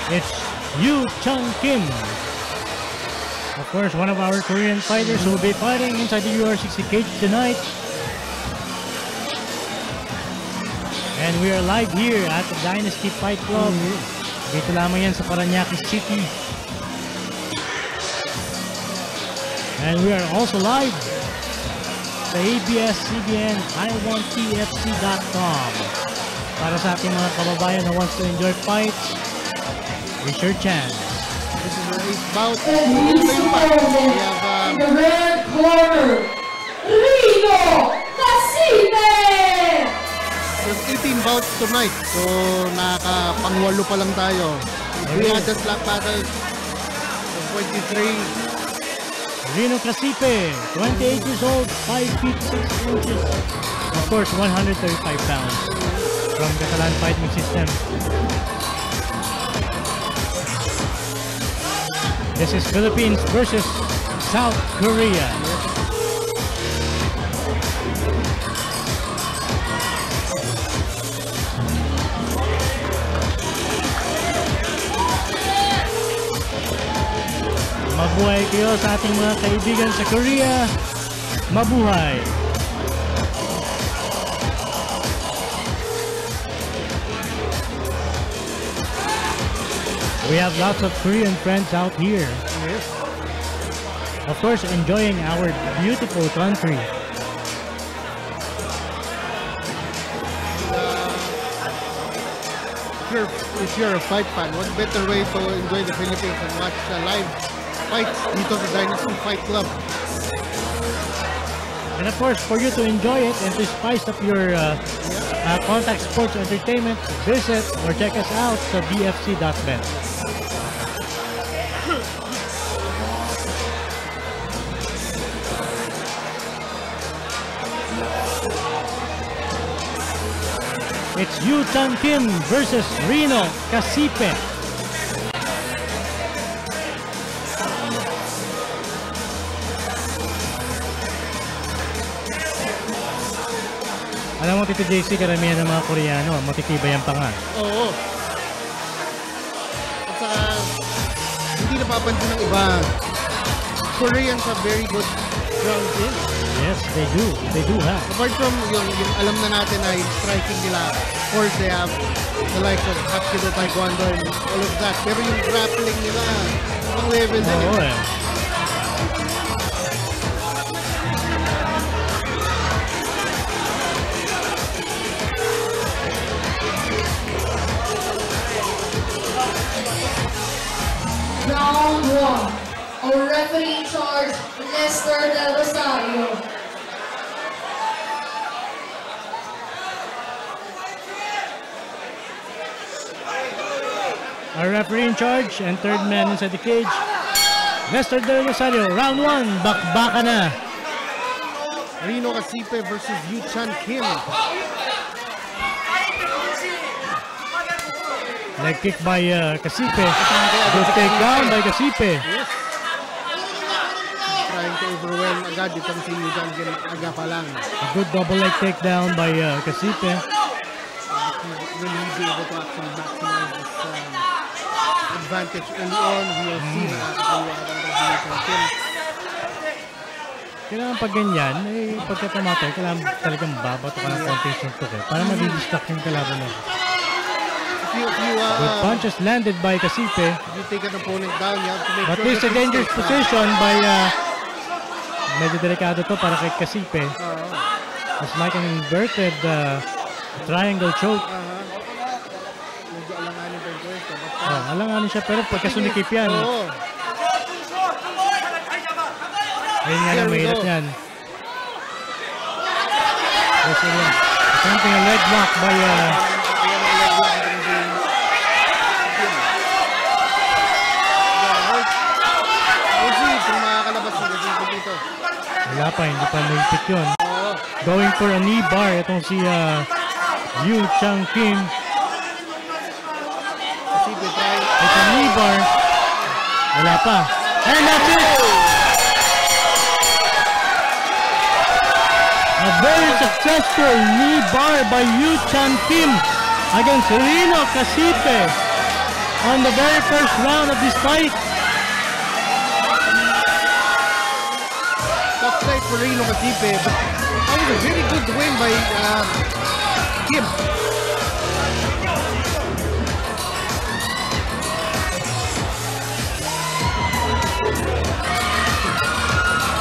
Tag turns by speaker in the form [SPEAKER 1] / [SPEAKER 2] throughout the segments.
[SPEAKER 1] It's Yu Chung Kim. Of course, one of our Korean fighters will be fighting inside the UR60 cage tonight. And we are live here at the Dynasty Fight Club. Dito lamang yan sa Parañaque City. And we are also live sa ABS-CBN I1TFC.com. Para sa ating mga kababayan na wants to enjoy fights, it's your chance.
[SPEAKER 2] This is our 8th bout. We have
[SPEAKER 3] in the red corner, Rino Casipe!
[SPEAKER 2] There's 18 bouts tonight, so nakakapangwalo pa lang tayo. We had the slap battle of 23.
[SPEAKER 1] Rino Casipe, 28 years old, 5 feet 6 inches. Of course, 135 pounds from Catalan Fighting System. This is Philippines versus South Korea. Mabuhay kayo sa ating mga kaibigan sa Korea. Mabuhay! We have lots of Korean friends out here.
[SPEAKER 2] Yes.
[SPEAKER 1] Of course, enjoying our beautiful country.
[SPEAKER 2] If you're a fight fan, what better way to enjoy the Philippines and watch live fights dito sa Dynasty Fight Club?
[SPEAKER 1] And of course, for you to enjoy it and to spice up your Contact Sports Entertainment, visit or check us out sa bfc.bet. It's Yu Chung Kim versus Rino Casipe. Alam mo, Tito JC, karamihan ng mga Koreano, matitibay ang panga.
[SPEAKER 2] Oo. At saka, hindi napapansin ng iba. Koreans have very good ground game.
[SPEAKER 1] Yes, they do. They do have.
[SPEAKER 2] Apart from yung alam na natin na yung striking nila, of course they have the likes of Hapkido Taekwondo and all of that. Pero yung grappling nila, ang level na
[SPEAKER 1] Oo
[SPEAKER 2] nila.
[SPEAKER 3] Round 1. Our referee in charge, Nestor Del Rosario.
[SPEAKER 1] Our referee in charge and third man inside the cage, Nestor Del Rosario. Round 1, bakbaka na.
[SPEAKER 2] Rino Casipe versus Yu Chung Kim.
[SPEAKER 1] Leg kick by Casipe. Good take down by Casipe.
[SPEAKER 2] Yes. Trying to overwhelm agad itong si Yu Chung Kim aga pa lang.
[SPEAKER 1] A good double leg takedown by Casipe.
[SPEAKER 2] Will he be able to actually maximize this advantage early on? We will see na nakakakuha ng Yu Chung Kim.
[SPEAKER 1] Kailangan pag ganyan, pagka tumatay, kailangan talagang babato ka ng konting suntok para madidistract yung kalaban mo. Good punches landed by Casipe.
[SPEAKER 2] If you take an opponent down, you have to make
[SPEAKER 1] But
[SPEAKER 2] sure
[SPEAKER 1] this is a dangerous position by medyo delikado to para kay Casipe. It's like an inverted triangle choke.
[SPEAKER 2] Medyo alanganin pa yung pwesto.
[SPEAKER 1] Alanganin siya pero pagka sunikip yan. Ayun nga lang, mahirap yan. Something a leg lock by wala pa, hindi pa nagpit yun. Going for a knee bar itong si Yu Chung Kim. It's a knee bar. Wala pa. And that's it! A very successful knee bar by Yu Chung Kim against Rino Casipe. on the very first round of this fight.
[SPEAKER 2] Tough fight for Reno Casipe, but that was a very good win by Kim.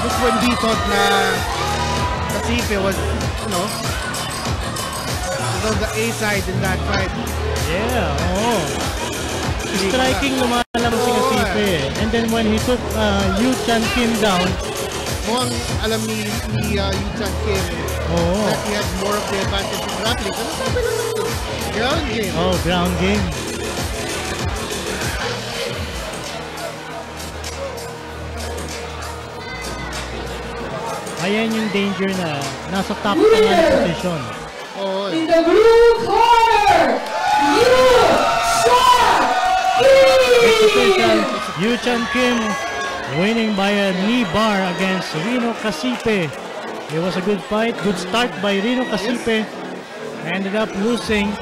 [SPEAKER 2] Just when we thought na Casipe was, was on the A side in that fight.
[SPEAKER 1] Yeah, oo. Striking lumalamang si Casipe. And then when he took Yu Chan Kim down,
[SPEAKER 2] Mukhang alam ni Yu Chan Kim
[SPEAKER 1] oo.
[SPEAKER 2] that he had more of the advantage in grappling. Pero sabi lang natin, ground game.
[SPEAKER 1] Oh, ground game. Ayan yung danger na nasa top pa nga na position.
[SPEAKER 2] Oo.
[SPEAKER 3] In the blue corner, Yu Chan Kim.
[SPEAKER 1] Yu Chan Kim winning by a knee bar against Reno Casipe. It was a good fight, good start by Reno Casipe. Ended up losing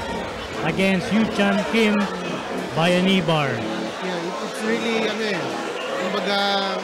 [SPEAKER 1] against Yu Chan Kim by a knee bar.
[SPEAKER 2] Yeah, it's really, kumbaga,